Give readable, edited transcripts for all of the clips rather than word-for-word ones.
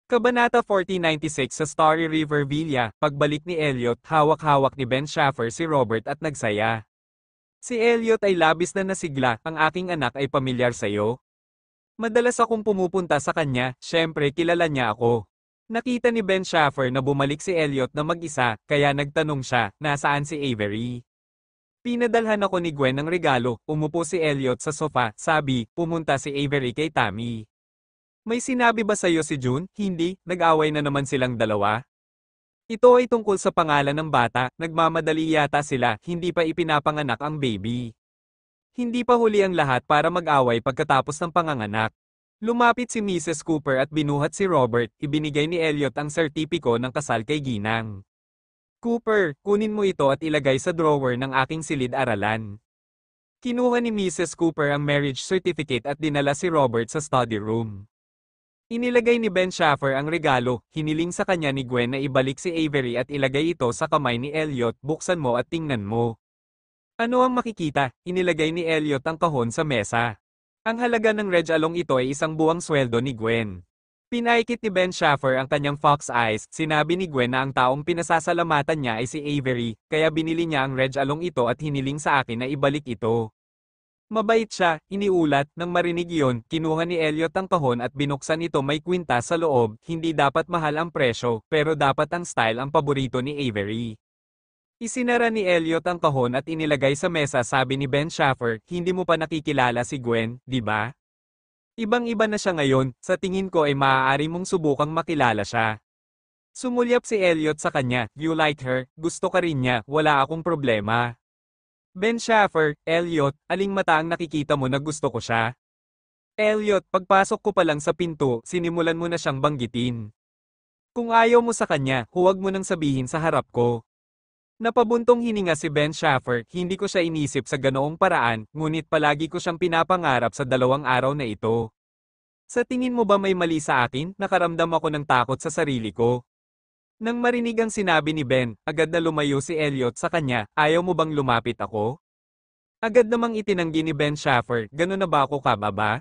Kabanata 4096 sa Starry River Villa, pagbalik ni Elliot, hawak-hawak ni Ben Schaffer si Robert at nagsaya. Si Elliot ay labis na nasigla, ang aking anak ay pamilyar sa'yo. Madalas akong pumupunta sa kanya, syempre kilala niya ako. Nakita ni Ben Schaffer na bumalik si Elliot na mag-isa, kaya nagtanong siya, nasaan si Avery? Pinadalhan ako ni Gwen ng regalo, umupo si Elliot sa sofa, sabi, pumunta si Avery kay Tammy. May sinabi ba sa'yo si June? Hindi, nag-away na naman silang dalawa. Ito ay tungkol sa pangalan ng bata, nagmamadali yata sila, hindi pa ipinapanganak ang baby. Hindi pa huli ang lahat para mag-away pagkatapos ng panganganak. Lumapit si Mrs. Cooper at binuhat si Robert, ibinigay ni Elliot ang sertipiko ng kasal kay Ginang. Cooper, kunin mo ito at ilagay sa drawer ng aking silid-aralan. Kinuha ni Mrs. Cooper ang marriage certificate at dinala si Robert sa study room. Inilagay ni Ben Schaffer ang regalo, hiniling sa kanya ni Gwen na ibalik si Avery at ilagay ito sa kamay ni Elliot, buksan mo at tingnan mo. Ano ang makikita? Inilagay ni Elliot ang kahon sa mesa. Ang halaga ng regalong ito ay isang buwang sweldo ni Gwen. Pinaikit ni Ben Schaffer ang kanyang fox eyes, sinabi ni Gwen na ang taong pinasasalamatan niya ay si Avery, kaya binili niya ang regalong ito at hiniling sa akin na ibalik ito. Mabait siya, iniulat, nang marinig iyon, kinuha ni Elliot ang kahon at binuksan ito may kwintas sa loob, hindi dapat mahal ang presyo, pero dapat ang style ang paborito ni Avery. Isinara ni Elliot ang kahon at inilagay sa mesa sabi ni Ben Schaffer, hindi mo pa nakikilala si Gwen, di ba? Ibang-iba na siya ngayon, sa tingin ko ay maaari mong subukang makilala siya. Sumulyap si Elliot sa kanya, you like her, gusto ka rin niya, wala akong problema. Ben Schaffer, Elliot, aling mata ang nakikita mo na gusto ko siya? Elliot, pagpasok ko pa lang sa pinto, sinimulan mo na siyang banggitin. Kung ayaw mo sa kanya, huwag mo nang sabihin sa harap ko. Napabuntong hininga si Ben Schaffer, hindi ko siya inisip sa ganoong paraan, ngunit palagi ko siyang pinapangarap sa 2 araw na ito. Sa tingin mo ba may mali sa akin? Nakaramdam ako ng takot sa sarili ko. Nang marinig ang sinabi ni Ben, agad na lumayo si Elliot sa kanya, ayaw mo bang lumapit ako? Agad namang itinanggi ni Ben Schaffer, gano'n na ba ako kababa?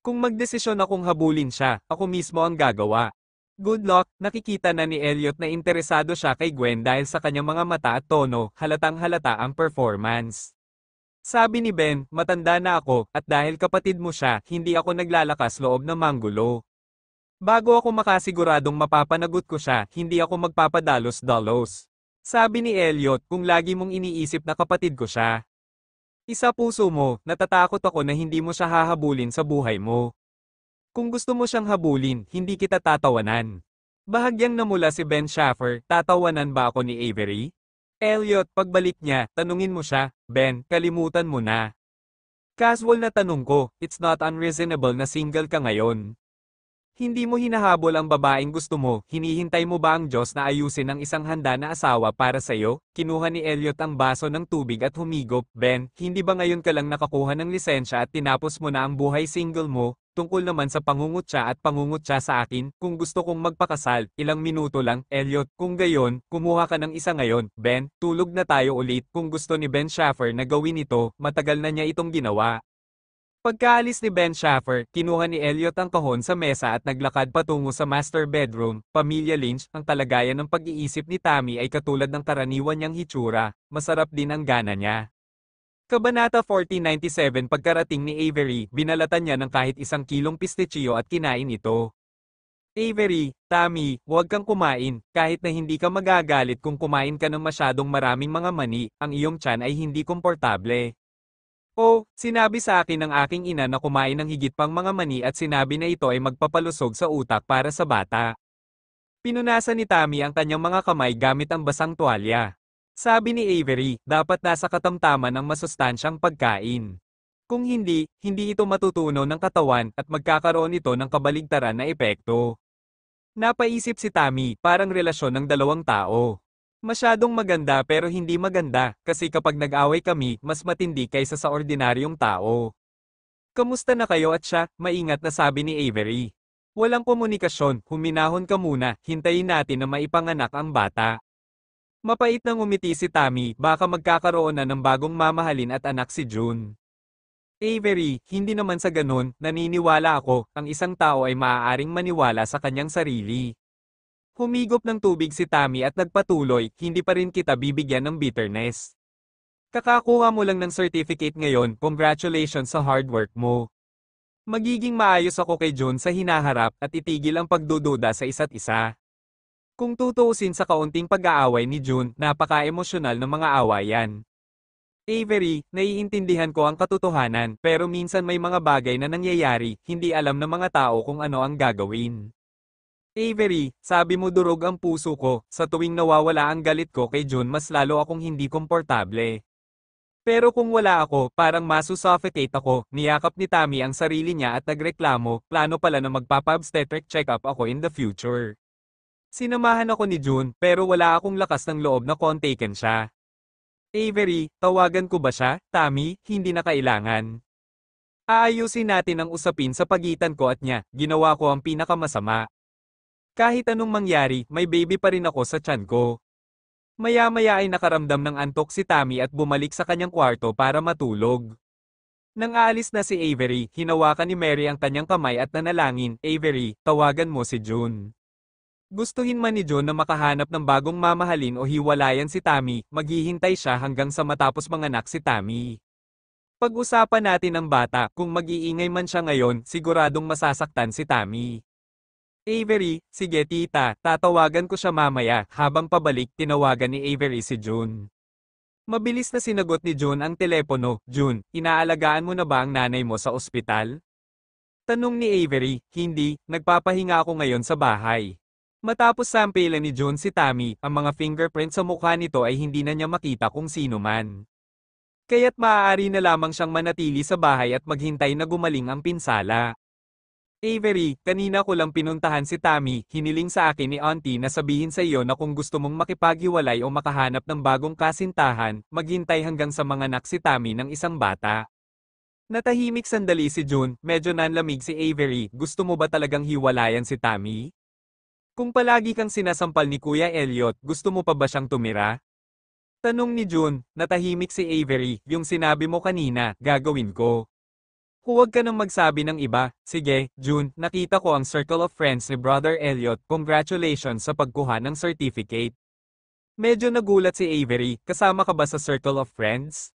Kung magdesisyon akong habulin siya, ako mismo ang gagawa. Good luck, nakikita na ni Elliot na interesado siya kay Gwen dahil sa kanyang mga mata at tono, halatang halata ang performance. Sabi ni Ben, matanda na ako, at dahil kapatid mo siya, hindi ako naglalakas loob na manggulo. Bago ako makasiguradong mapapanagot ko siya, hindi ako magpapadalos-dalos. Sabi ni Elliot, kung lagi mong iniisip na kapatid ko siya. Isa puso mo, natatakot ako na hindi mo siya hahabulin sa buhay mo. Kung gusto mo siyang habulin, hindi kita tatawanan. Bahagyang namula si Ben Schaffer, tatawanan ba ako ni Avery? Elliot, pagbalik niya, tanungin mo siya, Ben, kalimutan mo na. Casual na tanong ko, it's not unreasonable na single ka ngayon. Hindi mo hinahabol ang babaeng gusto mo, hinihintay mo ba ang Diyos na ayusin ang isang handa na asawa para sa'yo? Kinuha ni Elliot ang baso ng tubig at humigop, Ben, hindi ba ngayon ka lang nakakuha ng lisensya at tinapos mo na ang buhay single mo? Tungkol naman sa pangungutya sa akin, kung gusto kong magpakasal, ilang minuto lang, Elliot, kung gayon, kumuha ka ng isa ngayon, Ben, tulog na tayo ulit, kung gusto ni Ben Schaffer na gawin ito, matagal na niya itong ginawa. Pagkaalis ni Ben Schaffer, kinuha ni Elliot ang kahon sa mesa at naglakad patungo sa master bedroom. Pamilya Lynch, ang talagayan ng pag-iisip ni Tammy ay katulad ng karaniwan niyang hitsura, masarap din ang gana niya. Kabanata 4097 pagkarating ni Avery, binalatan niya ng kahit 1 kilong pistachio at kinain ito. Avery, Tammy, huwag kang kumain, kahit na hindi ka magagalit kung kumain ka ng masyadong maraming mga mani, ang iyong tiyan ay hindi komportable. Oh, sinabi sa akin ng aking ina na kumain ng higit pang mga mani at sinabi na ito ay magpapalusog sa utak para sa bata. Pinunasan ni Tammy ang kanyang mga kamay gamit ang basang tuwalya. Sabi ni Avery, dapat nasa katamtaman ng masustansyang pagkain. Kung hindi, hindi ito matutunaw ng katawan at magkakaroon ito ng kabaligtaran na epekto. Napaisip si Tammy, parang relasyon ng 2 tao. Masyadong maganda pero hindi maganda, kasi kapag nag-away kami, mas matindi kaysa sa ordinaryong tao. Kamusta na kayo at siya? Maingat na sabi ni Avery. Walang komunikasyon, huminahon ka muna, hintayin natin na maipanganak ang bata. Mapait nang umiti si Tammy, baka magkakaroon na ng bagong mamahalin at anak si June. Avery, hindi naman sa ganun, naniniwala ako, ang isang tao ay maaaring maniwala sa kanyang sarili. Humigop ng tubig si Tammy at nagpatuloy, hindi pa rin kita bibigyan ng bitterness. Kakakuha mo lang ng certificate ngayon, congratulations sa hard work mo. Magiging maayos ako kay June sa hinaharap at itigil ang pagdududa sa isa't isa. Kung tutuusin sa kaunting pag-aaway ni June, napaka-emosyonal ng mga awayan. Avery, naiintindihan ko ang katotohanan, pero minsan may mga bagay na nangyayari, hindi alam ng mga tao kung ano ang gagawin. Avery, sabi mo durog ang puso ko, sa tuwing nawawala ang galit ko kay June mas lalo akong hindi komportable. Pero kung wala ako, parang masusuffocate ako, niyakap ni Tammy ang sarili niya at nagreklamo, plano pala na magpapa-obstetric check-up ako in the future. Sinamahan ako ni June, pero wala akong lakas ng loob na kontaken siya. Avery, tawagan ko ba siya, Tammy? Hindi na kailangan. Aayusin natin ang usapin sa pagitan ko at niya, ginawa ko ang pinakamasama. Kahit anong mangyari, may baby pa rin ako sa tiyan ko. Maya-maya ay nakaramdam ng antok si Tammy at bumalik sa kanyang kwarto para matulog. Nang aalis na si Avery, hinawakan ni Mary ang kanyang kamay at nanalangin, Avery, tawagan mo si June. Gustuhin man ni June na makahanap ng bagong mamahalin o hiwalayan si Tammy, maghihintay siya hanggang sa matapos manganak si Tammy. Pag-usapan natin ang bata, kung mag-iingay man siya ngayon, siguradong masasaktan si Tammy. Avery, sige tita, tatawagan ko siya mamaya, habang pabalik tinawagan ni Avery si June. Mabilis na sinagot ni June ang telepono, June, inaalagaan mo na ba ang nanay mo sa ospital? Tanong ni Avery, hindi, nagpapahinga ako ngayon sa bahay. Matapos sampilan ni June si Tammy, ang mga fingerprint sa mukha nito ay hindi na niya makita kung sino man. Kaya't maaari na lamang siyang manatili sa bahay at maghintay na gumaling ang pinsala. Avery, kanina ko lang pinuntahan si Tammy, hiniling sa akin ni Auntie na sabihin sa iyo na kung gusto mong makipaghiwalay o makahanap ng bagong kasintahan, maghintay hanggang sa manganak si Tammy ng isang bata. Natahimik sandali si June, medyo nanlamig si Avery, gusto mo ba talagang hiwalayan si Tammy? Kung palagi kang sinasampal ni Kuya Elliot, gusto mo pa ba siyang tumira? Tanong ni June, natahimik si Avery, yung sinabi mo kanina, gagawin ko. Huwag ka nang magsabi ng iba. Sige, June, nakita ko ang circle of friends ni Brother Elliot. Congratulations sa pagkuha ng certificate. Medyo nagulat si Avery, kasama ka ba sa circle of friends?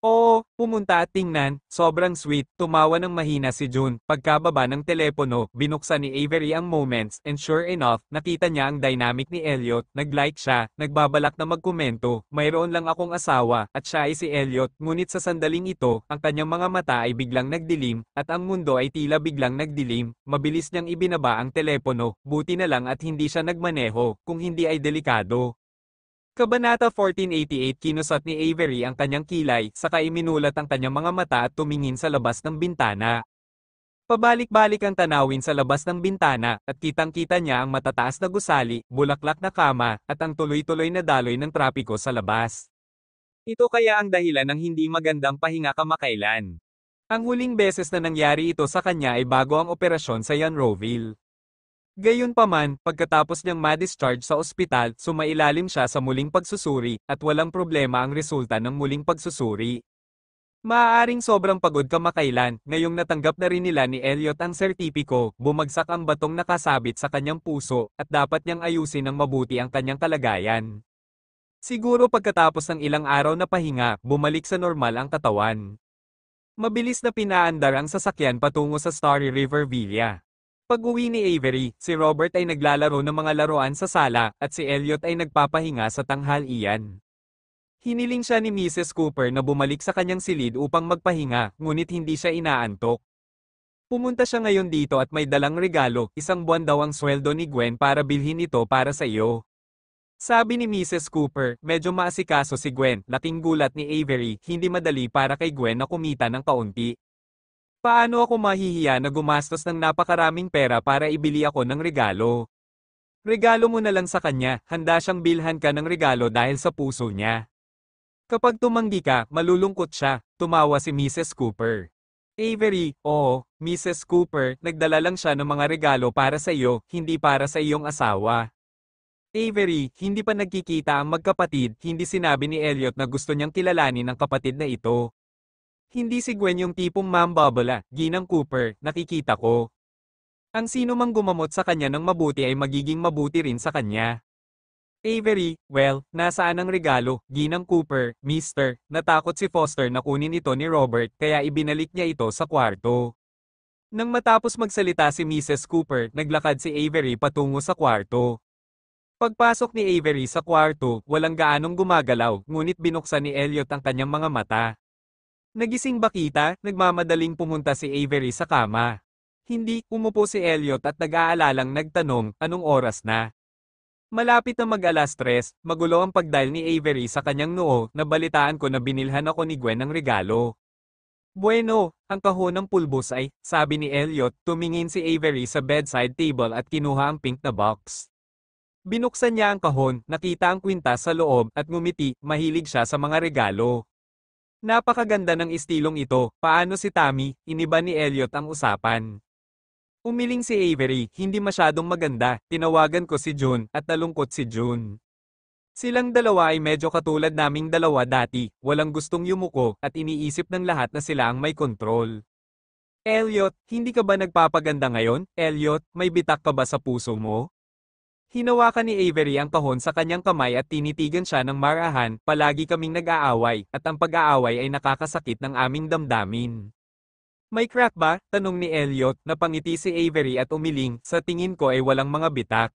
Oo, pumunta at tingnan, sobrang sweet, tumawa ng mahina si June. Pagkababa ng telepono, binuksan ni Avery ang Moments, and sure enough, nakita niya ang dynamic ni Elliot, nag-like siya, nagbabalak na magkomento, mayroon lang akong asawa, at siya ay si Elliot, ngunit sa sandaling ito, ang kanyang mga mata ay biglang nagdilim, at ang mundo ay tila biglang nagdilim, mabilis niyang ibinaba ang telepono, buti na lang at hindi siya nagmaneho, kung hindi ay delikado. Kabanata 1488 kinusot ni Avery ang kanyang kilay, saka iminulat ang kanyang mga mata at tumingin sa labas ng bintana. Pabalik-balik ang tanawin sa labas ng bintana, at kitang-kita niya ang matataas na gusali, bulaklak na kama, at ang tuloy-tuloy na daloy ng trapiko sa labas. Ito kaya ang dahilan ng hindi magandang pahinga kamakailan. Ang huling beses na nangyari ito sa kanya ay bago ang operasyon sa Yanroville. Gayunpaman, pagkatapos niyang ma-discharge sa ospital, sumailalim siya sa muling pagsusuri, at walang problema ang resulta ng muling pagsusuri. Maaaring sobrang pagod kamakailan, ngayong natanggap na rin nila ni Elliot ang sertipiko, bumagsak ang batong nakasabit sa kanyang puso, at dapat niyang ayusin ng mabuti ang kanyang kalagayan. Siguro pagkatapos ng ilang araw na pahinga, bumalik sa normal ang katawan. Mabilis na pinaandar ang sasakyan patungo sa Starry River Villa. Pag-uwi ni Avery, si Robert ay naglalaro ng mga laruan sa sala, at si Elliot ay nagpapahinga sa tanghalian. Hiniling siya ni Mrs. Cooper na bumalik sa kanyang silid upang magpahinga, ngunit hindi siya inaantok. Pumunta siya ngayon dito at may dalang regalo, isang buwan daw ang sweldo ni Gwen para bilhin ito para sa iyo. Sabi ni Mrs. Cooper, medyo maasikaso si Gwen, laking gulat ni Avery, hindi madali para kay Gwen na kumita ng kaunti. Paano ako mahihiya na gumastos ng napakaraming pera para ibili ako ng regalo? Regalo mo na lang sa kanya, handa siyang bilhan ka ng regalo dahil sa puso niya. Kapag tumanggi ka, malulungkot siya, tumawa si Mrs. Cooper. Avery, oo, Mrs. Cooper, nagdala lang siya ng mga regalo para sa iyo, hindi para sa iyong asawa. Avery, hindi pa nagkikita ang magkapatid, hindi sinabi ni Elliot na gusto niyang kilalanin ang kapatid na ito. Hindi si Gwen yung tipong mambabala, Ginang Cooper, nakikita ko. Ang sino mang gumamot sa kanya ng mabuti ay magiging mabuti rin sa kanya. Avery, well, nasaan ang regalo, Ginang Cooper, Mister, natakot si Foster na kunin ito ni Robert kaya ibinalik niya ito sa kwarto. Nang matapos magsalita si Mrs. Cooper, naglakad si Avery patungo sa kwarto. Pagpasok ni Avery sa kwarto, walang gaanong gumagalaw, ngunit binuksan ni Elliot ang kanyang mga mata. Nagising ba kita? Nagmamadaling pumunta si Avery sa kama. Hindi, umupo si Elliot at nag-aalalang nagtanong, anong oras na? Malapit na mag-alas 3, magulo ang pagdial ni Avery sa kanyang noo, nabalitaan ko na binilhan ako ni Gwen ng regalo. Bueno, ang kahon ng pulbos ay, sabi ni Elliot, tumingin si Avery sa bedside table at kinuha ang pink na box. Binuksan niya ang kahon, nakita ang kwintas sa loob, at ngumiti, mahilig siya sa mga regalo. Napakaganda ng istilong ito, paano si Tammy, iniba ni Elliot ang usapan. Umiling si Avery, hindi masyadong maganda, tinawagan ko si June, at nalungkot si June. Silang dalawa ay medyo katulad naming dalawa dati, walang gustong yumuko, at iniisip ng lahat na sila ang may kontrol. Elliot, hindi ka ba nagpapaganda ngayon? Elliot, may bitak ka ba sa puso mo? Hinawakan ni Avery ang kahon sa kanyang kamay at tinitigan siya ng marahan, palagi kaming nag-aaway, at ang pag-aaway ay nakakasakit ng aming damdamin. May crack ba? Tanong ni Elliot, napangiti si Avery at umiling, sa tingin ko ay walang mga bitak.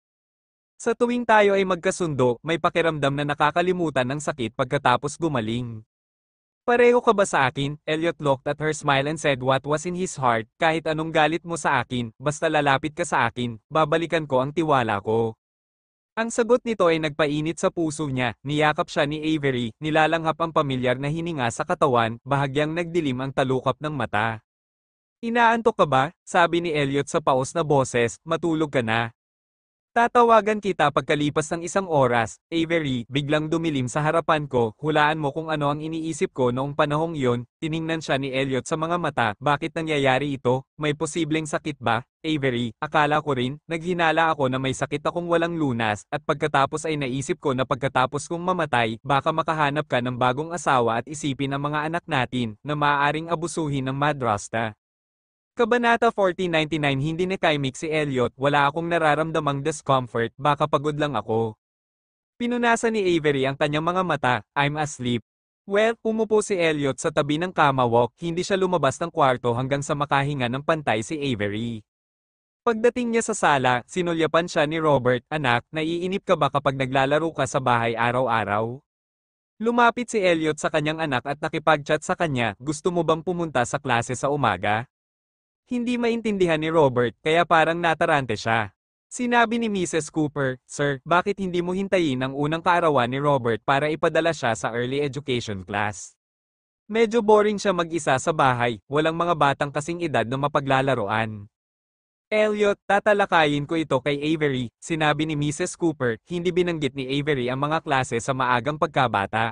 Sa tuwing tayo ay magkasundo, may pakiramdam na nakakalimutan ng sakit pagkatapos gumaling. Pareho ka ba sa akin? Elliot looked at her smile and said what was in his heart, kahit anong galit mo sa akin, basta lalapit ka sa akin, babalikan ko ang tiwala ko. Ang sagot nito ay nagpainit sa puso niya, niyakap siya ni Avery, nilalanghap ang pamilyar na hininga sa katawan, bahagyang nagdilim ang talukap ng mata. Inaantok ka ba? Sabi ni Elliot sa paos na boses, matulog ka na. Tatawagan kita pagkalipas ng 1 oras, Avery, biglang dumilim sa harapan ko, hulaan mo kung ano ang iniisip ko noong panahong iyon, tiningnan siya ni Elliot sa mga mata, bakit nangyayari ito, may posibleng sakit ba? Avery, akala ko rin, naghinala ako na may sakit akong walang lunas, at pagkatapos ay naisip ko na pagkatapos kong mamatay, baka makahanap ka ng bagong asawa at isipin ang mga anak natin, na maaaring abusuhin ng madrasta. Kabanata 4099 Hindi nakaimik si Elliot, wala akong nararamdamang discomfort, baka pagod lang ako. Pinunasan ni Avery ang kanyang mga mata, I'm asleep. Well, umupo si Elliot sa tabi ng kama walk, hindi siya lumabas ng kwarto hanggang sa makahinga ng pantay si Avery. Pagdating niya sa sala, sinulyapan siya ni Robert, anak, naiinip ka ba kapag naglalaro ka sa bahay araw-araw? Lumapit si Elliot sa kanyang anak at nakipag-chat sa kanya, gusto mo bang pumunta sa klase sa umaga? Hindi maintindihan ni Robert, kaya parang natarante siya. Sinabi ni Mrs. Cooper, Sir, bakit hindi mo hintayin ang unang kaarawan ni Robert para ipadala siya sa early education class? Medyo boring siya mag-isa sa bahay, walang mga batang kasing edad na mapaglalaroan. Elliot, tatalakayin ko ito kay Avery, sinabi ni Mrs. Cooper, hindi binanggit ni Avery ang mga klase sa maagang pagkabata.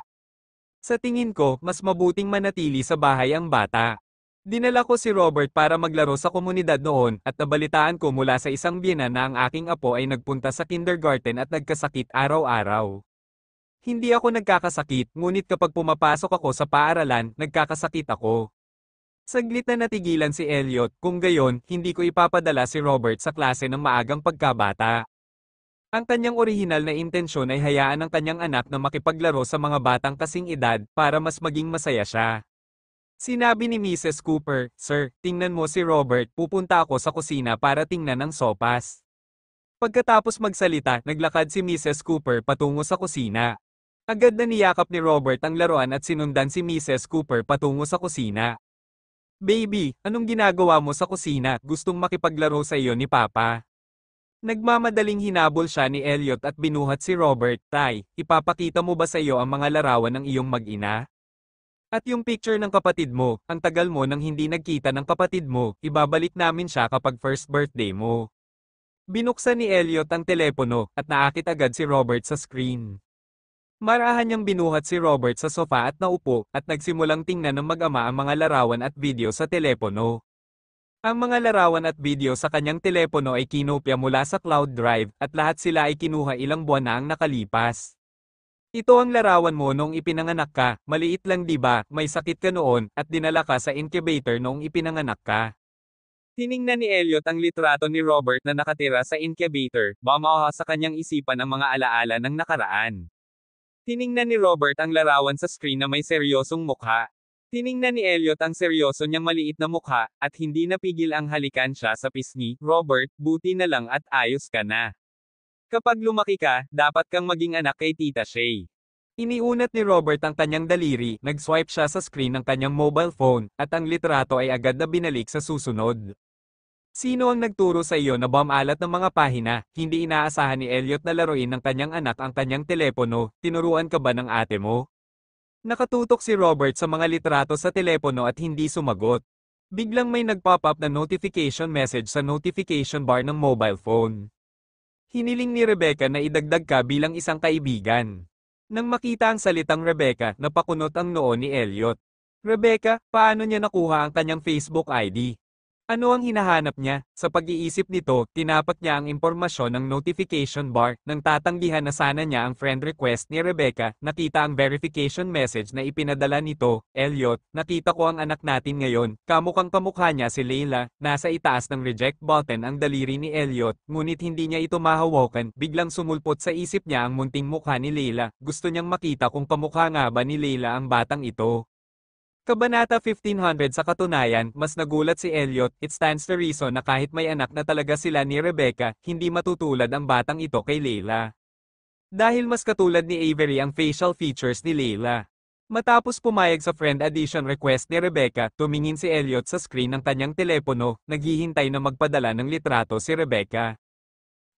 Sa tingin ko, mas mabuting manatili sa bahay ang bata. Dinala ko si Robert para maglaro sa komunidad noon, at nabalitaan ko mula sa isang biyenan na ang aking apo ay nagpunta sa kindergarten at nagkasakit araw-araw. Hindi ako nagkakasakit, ngunit kapag pumapasok ako sa paaralan, nagkakasakit ako. Saglit na natigilan si Elliot, kung gayon, hindi ko ipapadala si Robert sa klase ng maagang pagkabata. Ang kanyang orihinal na intensyon ay hayaan ang kanyang anak na makipaglaro sa mga batang kasing edad, para mas maging masaya siya. Sinabi ni Mrs. Cooper, Sir, tingnan mo si Robert, pupunta ako sa kusina para tingnan ang sopas. Pagkatapos magsalita, naglakad si Mrs. Cooper patungo sa kusina. Agad na niyakap ni Robert ang laruan at sinundan si Mrs. Cooper patungo sa kusina. Baby, anong ginagawa mo sa kusina? Gustong makipaglaro sa iyo ni Papa. Nagmamadaling hinabol siya ni Elliot at binuhat si Robert, Tay, ipapakita mo ba sa iyo ang mga larawan ng iyong mag-ina? At yung picture ng kapatid mo, ang tagal mo nang hindi nagkita ng kapatid mo, ibabalik namin siya kapag first birthday mo. Binuksan ni Elliot ang telepono, at naakit agad si Robert sa screen. Marahan niyang binuhat si Robert sa sofa at naupo, at nagsimulang tingnan ng mag-ama ang mga larawan at video sa telepono. Ang mga larawan at video sa kanyang telepono ay kinopya mula sa cloud drive, at lahat sila ay kinuha ilang buwan na ang nakalipas. Ito ang larawan mo noong ipinanganak ka, maliit lang 'di ba, may sakit ka noon, at dinala ka sa incubator noong ipinanganak ka. Tiningnan ni Elliot ang litrato ni Robert na nakatira sa incubator, bumaha sa kanyang isipan ang mga alaala ng nakaraan. Tiningnan ni Robert ang larawan sa screen na may seryosong mukha. Tiningnan ni Elliot ang seryoso niyang maliit na mukha, at hindi napigil ang halikan siya sa pisngi. Robert, buti na lang at ayos ka na. Kapag lumaki ka, dapat kang maging anak kay Tita Shay. Iniunat ni Robert ang kanyang daliri, nag-swipe siya sa screen ng kanyang mobile phone, at ang litrato ay agad na binalik sa susunod. Sino ang nagturo sa iyo na bumalat ng mga pahina? Hindi inaasahan ni Elliot na laruin ng kanyang anak ang kanyang telepono. Tinuruan ka ba ng ate mo? Nakatutok si Robert sa mga litrato sa telepono at hindi sumagot. Biglang may nag-pop up na notification message sa notification bar ng mobile phone. Hiniling ni Rebecca na idagdag ka bilang isang kaibigan. Nang makita ang salitang Rebecca, napakunot ang noo ni Elliot. Rebecca, paano niya nakuha ang kanyang Facebook ID? Ano ang hinahanap niya? Sa pag-iisip nito, tinapat niya ang impormasyon ng notification bar, nang tatanggihan na sana niya ang friend request ni Rebecca. Nakita ang verification message na ipinadala nito. Elliot, nakita ko ang anak natin ngayon. Kamukhang kamukha niya si Layla. Nasa itaas ng reject button ang daliri ni Elliot, ngunit hindi niya ito mahawakan. Biglang sumulpot sa isip niya ang munting mukha ni Layla. Gusto niyang makita kung kamukha nga ba ni Layla ang batang ito. Kabanata 1500. Sa katunayan, mas nagulat si Elliot. It stands to reason na kahit may anak na talaga sila ni Rebecca, hindi matutulad ang batang ito kay Layla. Dahil mas katulad ni Avery ang facial features ni Layla. Matapos pumayag sa friend addition request ni Rebecca, tumingin si Elliot sa screen ng kanyang telepono, naghihintay na magpadala ng litrato si Rebecca.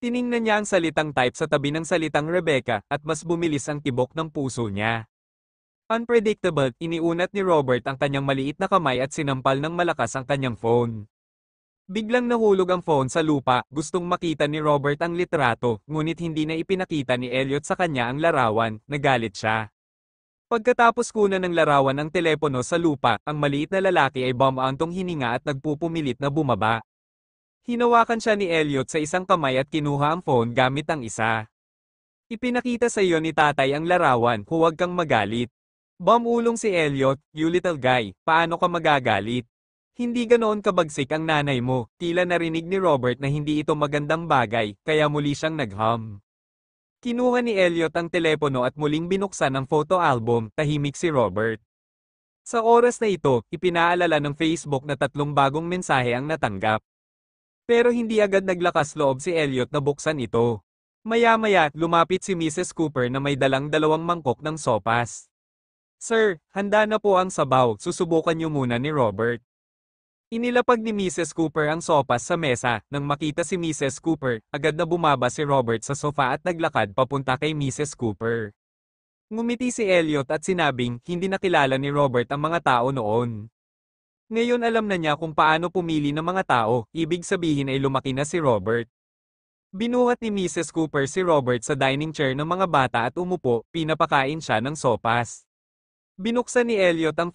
Tiningnan niya ang salitang type sa tabi ng salitang Rebecca, at mas bumilis ang tibok ng puso niya. Unpredictable, iniunat ni Robert ang kanyang maliit na kamay at sinampal ng malakas ang kanyang phone. Biglang nahulog ang phone sa lupa, gustong makita ni Robert ang litrato, ngunit hindi na ipinakita ni Elliot sa kanya ang larawan. Nagalit siya. Pagkatapos kunan ng larawan ang telepono sa lupa, ang maliit na lalaki ay bumaantong hininga at nagpupumilit na bumaba. Hinawakan siya ni Elliot sa isang kamay at kinuha ang phone gamit ang isa. Ipinakita sa iyo ni tatay ang larawan, huwag kang magalit. Bumulong si Elliot, you little guy, paano ka magagalit? Hindi ganoon kabagsik ang nanay mo. Tila narinig ni Robert na hindi ito magandang bagay, kaya muli siyang nag-hum. Kinuha ni Elliot ang telepono at muling binuksan ang photo album. Tahimik si Robert. Sa oras na ito, ipinaalala ng Facebook na 3 bagong mensahe ang natanggap. Pero hindi agad naglakas loob si Elliot na buksan ito. Maya-maya, lumapit si Mrs. Cooper na may dalang 2 mangkok ng sopas. Sir, handa na po ang sabaw, susubukan niyo muna ni Robert. Inilapag ni Mrs. Cooper ang sopas sa mesa. Nang makita si Mrs. Cooper, agad na bumaba si Robert sa sofa at naglakad papunta kay Mrs. Cooper. Ngumiti si Elliot at sinabing, hindi nakilala ni Robert ang mga tao noon. Ngayon alam na niya kung paano pumili ng mga tao, ibig sabihin ay lumaki na si Robert. Binuhat ni Mrs. Cooper si Robert sa dining chair ng mga bata at umupo, pinapakain siya ng sopas. Binuksan ni Elliot ang